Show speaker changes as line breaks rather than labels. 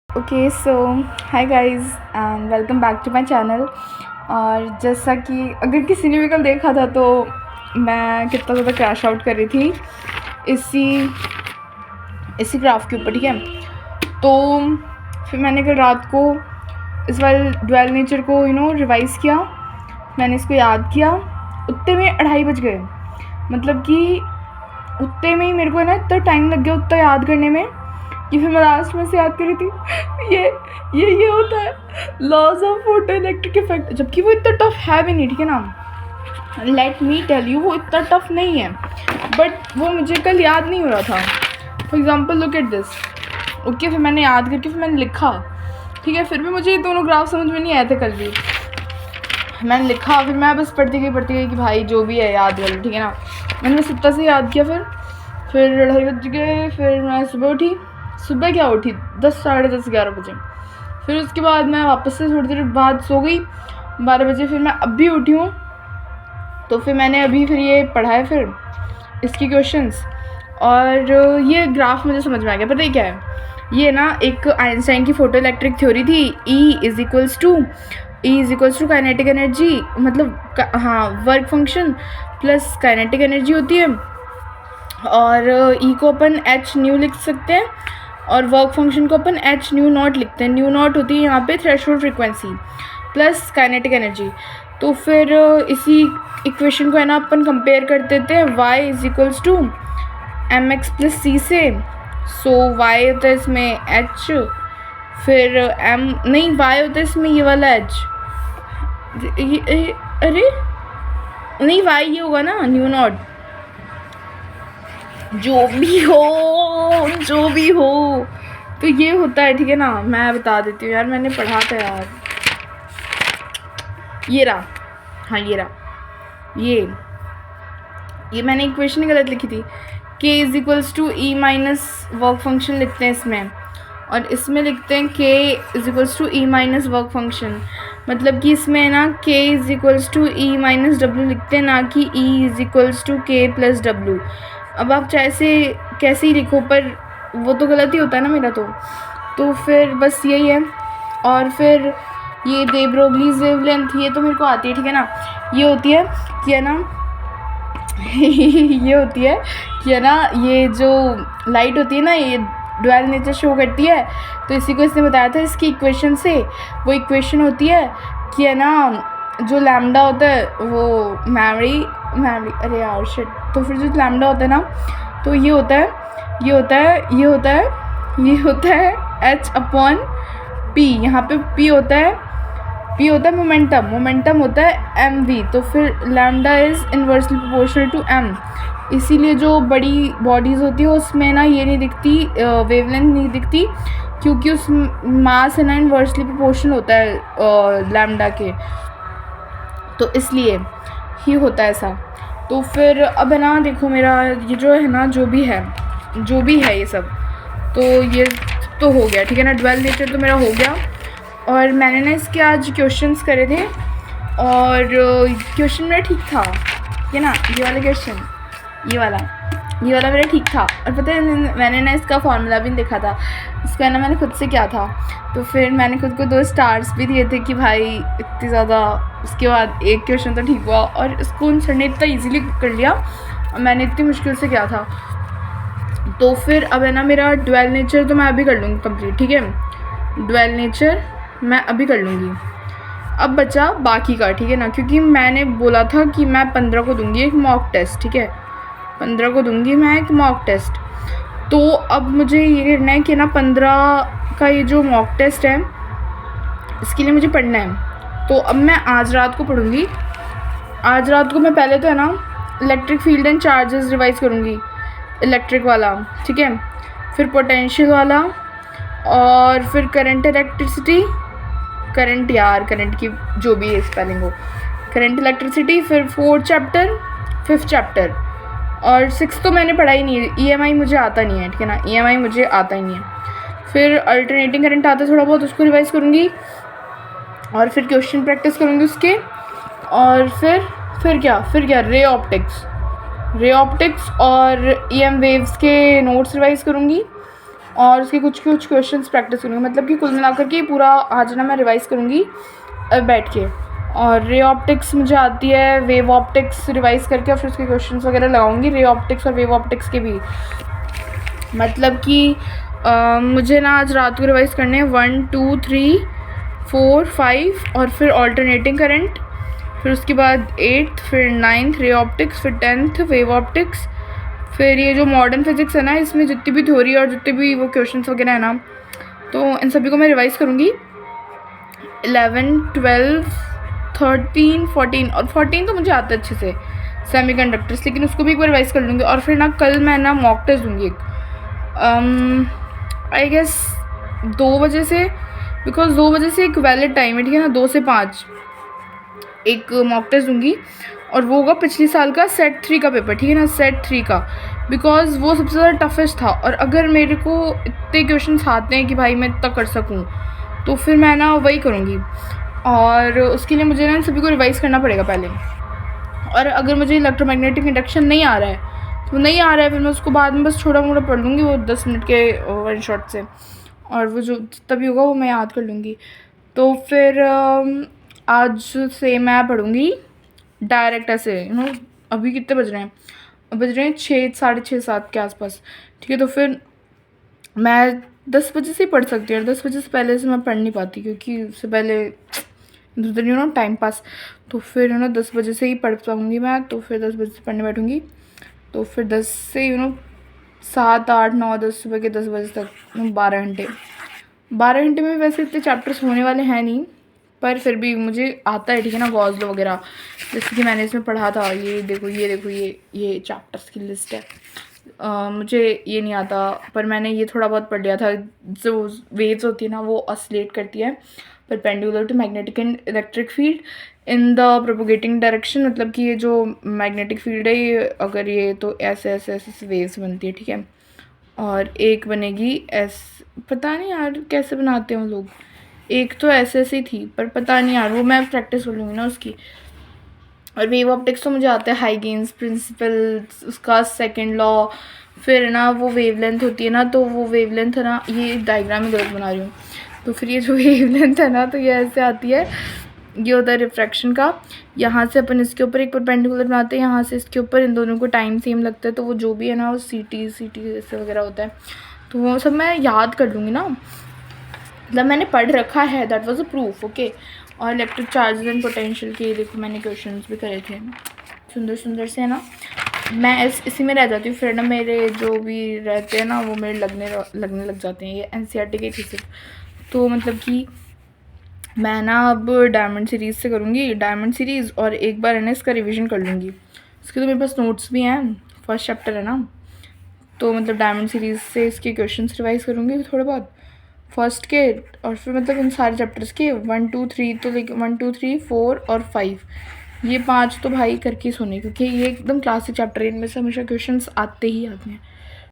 Okay so hi guys and welcome back to my channel. और जैसा कि अगर किसी ने भी कल देखा था तो मैं कितना ज़्यादा क्रैश आउट कर रही थी इसी इसी ग्राफ के ऊपर, ठीक है। तो फिर मैंने कल रात को इस बार ड्वेल नेचर को रिवाइज़ किया, मैंने इसको याद किया। उतने में 2:30 बज गए, मतलब कि उतने में ही मेरे को इतना टाइम लग गया उतना याद करने में कि फिर मैं लास्ट में से याद कर रही थी ये होता है laws of photo electric effect, जबकि वो इतना टफ है भी नहीं, ठीक है ना। लेट मी टेल यू, वो इतना टफ नहीं है, बट वो मुझे कल याद नहीं हो रहा था। For example look at this. Okay, फिर मैंने याद करके फिर मैंने लिखा, ठीक है। फिर भी मुझे ये दोनों ग्राफ समझ में नहीं आए थे कल भी। मैंने लिखा, फिर मैं बस पढ़ती गई कि भाई जो भी है याद कर लो, ठीक है ना। मैंने बस इतना से याद किया। फिर 2:30 बज गए। फिर मैं सुबह क्या उठी 10, साढ़े 10, 11 बजे। फिर उसके बाद मैं वापस से थोड़ी देर बाद सो गई 12 बजे। फिर मैं अभी उठी हूँ, तो फिर मैंने अभी फिर ये पढ़ा है फिर इसके क्वेश्चंस, और ये ग्राफ मुझे समझ में आ गया। पता है क्या है ये ना, एक आइंस्टाइन की फोटो इलेक्ट्रिक थ्योरी थी। E is equals to kinetic energy, मतलब हाँ work function plus kinetic energy होती है, और E को अपन h न्यू लिख सकते हैं, और वर्क फंक्शन को अपन h न्यू नॉट लिखते हैं। न्यू नॉट होती है यहाँ पे threshold frequency plus kinetic energy. तो फिर इसी इक्वेशन को है ना अपन कंपेयर कर देते हैं y is equals to M X plus C से। सो y होता है इसमें h, फिर m नहीं y होता है इसमें ये वाला h। अरे नहीं, y ये होगा ना न्यू नॉट। जो भी हो तो ये होता है, ठीक है ना। मैं बता देती हूँ यार, मैंने पढ़ा था यार। ये रहा, हाँ ये रहा, ये मैंने इक्वेशन गलत लिखी थी। k is equals to E minus work function लिखते हैं इसमें, और इसमें लिखते हैं k is equals to E minus work function. मतलब कि इसमें ना k is equals to E minus W लिखते हैं, ना कि e is equals to k plus W. अब आप चाहे से कैसे ही लिखो, पर वो तो गलत ही होता है ना मेरा। तो फिर बस यही है। और फिर ये दे ब्रोगलीज वेवलेंथ, ये तो मेरे को आती है, ठीक है ना। ये होती है कि है ना ये होती है कि है ना, ये जो लाइट होती है ना, ये ड्वेल नेचर शो करती है। तो इसी को इसने बताया था इसकी इक्वेशन से। वो इक्वेशन होती है कि है ना, जो लैम्डा होता है वो मेमोरी अरे यार शिट। तो फिर जो लैम्डा होता है ना, तो ये होता है h अपॉन p। यहाँ पे p होता है मोमेंटम होता है mv। तो फिर lambda is inversely proportional to m। इसीलिए जो बड़ी बॉडीज़ होती है उसमें ना ये नहीं दिखती, वेवलेंथ नहीं दिखती, क्योंकि उस मास है ना इन्वर्सली प्रोपोर्शनल होता है लैम्डा के, तो इसलिए ही होता है ऐसा। तो फिर अब है ना, देखो मेरा ये जो है ना, जो भी है ये सब, तो ये तो हो गया, ठीक है ना। ड्वेल नेचर तो मेरा हो गया। और मैंने ना इसके आज क्वेश्चंस करे थे, और क्वेश्चन मेरा ठीक था, है ना। ये वाला क्वेश्चन, ये वाला मेरा ठीक था। और पता है मैंने ना इसका फॉर्मूला भी देखा था, इसका ना मैंने खुद से किया था। तो फिर मैंने खुद को 2 स्टार्स भी दिए थे कि भाई इतनी ज़्यादा। उसके बाद एक क्वेश्चन तो ठीक हुआ, और इसको उन सर ने इतना ईजीली कर लिया और मैंने इतनी मुश्किल से किया था। तो फिर अब है ना मेरा ड्वेल नेचर तो मैं अभी कर लूँगी कंप्लीट, ठीक है। ड्वेल नेचर मैं अभी कर लूँगी। अब बचा बाकी का, ठीक है ना, क्योंकि मैंने बोला था कि मैं 15 को दूँगी एक मॉक टेस्ट, ठीक है। 15 को दूँगी मैं एक मॉक टेस्ट। तो अब मुझे ये करना है कि ना 15 का ये जो मॉक टेस्ट है इसके लिए मुझे पढ़ना है। तो अब मैं आज रात को पढ़ूँगी। आज रात को मैं पहले तो है ना electric field and charges revise करूँगी, इलेक्ट्रिक वाला, ठीक है। फिर पोटेंशियल वाला, और फिर करंट इलेक्ट्रिसिटी, करंट की जो भी है स्पेलिंग हो, करंट इलेक्ट्रिसिटी। फिर 4th चैप्टर, 5th चैप्टर, और 6 तो मैंने पढ़ा ही नहीं है। EMI मुझे आता नहीं है, ठीक है ना, EMI मुझे आता ही नहीं है। फिर अल्टरनेटिंग करंट आता है थोड़ा बहुत, उसको रिवाइज़ करूँगी, और फिर क्वेश्चन प्रैक्टिस करूँगी उसके। और फिर क्या रे ऑप्टिक्स और EM वेव्स के नोट्स रिवाइज़ करूँगी। और उसके कुछ कुछ क्वेश्चंस प्रैक्टिस करूँगी, मतलब कि कुल मिलाकर के पूरा आज ना मैं रिवाइज़ करूँगी बैठ के। और रे ऑप्टिक्स मुझे आती है, वेव ऑप्टिक्स रिवाइज़ करके और फिर उसके क्वेश्चंस वगैरह लगाऊंगी। रे ऑप्टिक्स और वेव ऑप्टिक्स के भी मतलब कि मुझे ना आज रात को रिवाइज़ करने हैं 1 2 3 4 5 और फिर ऑल्टरनेटिंग करंट, फिर उसके बाद 8th, फिर 9th रे ऑप्टिक्स, फिर 10th वेव ऑप्टिक्स, फिर ये जो मॉडर्न फिजिक्स है ना, इसमें जितनी भी थ्योरी और जितने भी वो क्वेश्चंस वगैरह है ना, तो इन सभी को मैं रिवाइज़ करूँगी। 11 12 13 14 और 14 तो मुझे आता है अच्छे से, सेमीकंडक्टर्स, लेकिन उसको भी एक बार रिवाइज़ कर लूँगी। और फिर ना कल मैं ना मॉक टेस्ट दूँगी एक, आई गेस 2 बजे से, बिकॉज 2 बजे से एक वैलिड टाइम है, ठीक है ना, 2 से 5 एक मॉक टेस्ट दूँगी। और वो होगा पिछले साल का सेट 3 का पेपर, ठीक है ना, सेट 3 का, बिकॉज वो सबसे ज़्यादा टफेस्ट था। और अगर मेरे को इतने क्वेश्चन आते हैं कि भाई मैं इतना कर सकूँ, तो फिर मैं ना वही करूँगी। और उसके लिए मुझे ना इन सभी को रिवाइज़ करना पड़ेगा पहले। और अगर मुझे इलेक्ट्रोमैग्नेटिक इंडक्शन नहीं आ रहा है तो नहीं आ रहा है, फिर मैं उसको बाद में बस छोटा मोटा पढ़ लूँगी, वो 10 मिनट के वन शॉट से, और वो जो जितना भी होगा वो मैं याद कर लूँगी। तो फिर आज से मैं पढ़ूँगी डायरेक्ट ऐसे, अभी कितने बज रहे हैं, बज रहे हैं 6 साढ़े 6 7 के आसपास, ठीक है। तो फिर मैं 10 बजे से ही पढ़ सकती हूँ, 10 बजे से पहले से मैं पढ़ नहीं पाती, क्योंकि उससे पहले इधर टाइम पास। तो फिर 10 बजे से ही पढ़ पाऊँगी मैं, तो फिर 10 बजे से पढ़ने बैठूँगी। तो फिर 10 से 7 8 9 10 सुबह के 10 बजे तक 12 घंटे। 12 घंटे में वैसे इतने चैप्टर्स होने वाले हैं नहीं, पर फिर भी मुझे आता है, ठीक है ना, गॉस लॉ वगैरह, जैसे कि मैंने इसमें पढ़ा था। ये देखो ये चैप्टर्स की लिस्ट है। मुझे ये नहीं आता, पर मैंने ये थोड़ा बहुत पढ़ लिया था। जो वेव्स होती है ना, वो ऑसिलेट करती है perpendicular to magnetic and electric field in the propagating direction, मतलब कि ये जो मैग्नेटिक फील्ड है, ये अगर ये तो ऐसे ऐसे ऐसे वेव्स बनती है, ठीक है। और एक बनेगी पता नहीं यार कैसे बनाते हैं वो लोग, एक तो ऐसे ऐसी थी, पर पता नहीं यार, वो मैं प्रैक्टिस कर लूँगी ना उसकी। और वेव ऑप्टिक्स तो मुझे आता है, हाइगेन्स प्रिंसिपल, उसका सेकंड लॉ। फिर ना वो वेवलेंथ होती है ना, तो वो वेवलेंथ है ना, ये डायग्राम में गलत बना रही हूँ, तो फिर ये जो वेवलेंथ है ना, तो ये ऐसे आती है, ये होता है रिफ्रैक्शन का। यहाँ से अपन इसके ऊपर एक परपेंडिकुलर बनाते हैं, यहाँ से इसके ऊपर, इन दोनों को टाइम सेम लगता है, तो वो जो भी है ना, वो सी टी ऐसे वगैरह होता है। तो वो सब मैं याद कर लूँगी ना, मतलब मैंने पढ़ रखा है, that was a proof, okay. और इलेक्ट्रिक चार्जेस एंड पोटेंशियल के देखो मैंने क्वेश्चंस भी करे थे, सुंदर सुंदर से, है ना। मैं इसी में रह जाती हूँ, फिर ना मेरे जो भी रहते हैं ना, वो मेरे लगने लग जाते हैं। ये एनसीईआरटी के थी सिर्फ। तो मतलब कि मैं ना अब डायमंड सीरीज़ से करूँगी, डायमंड सीरीज़, और एक बार है ना इसका रिविज़न कर लूँगी। इसके तो मेरे पास नोट्स भी हैं, फर्स्ट चैप्टर है ना, तो मतलब डायमंड सीरीज़ से इसके क्वेश्चंस रिवाइज़ करूँगी थोड़े बहुत फर्स्ट के, और फिर मतलब इन सारे चैप्टर्स के 1 2 3, तो लाइक 1 2 3 4 और 5, ये 5 तो भाई करके सोने, क्योंकि ये एकदम क्लासिक चैप्टर है, इनमें से हमेशा क्वेश्चंस आते ही आते हैं।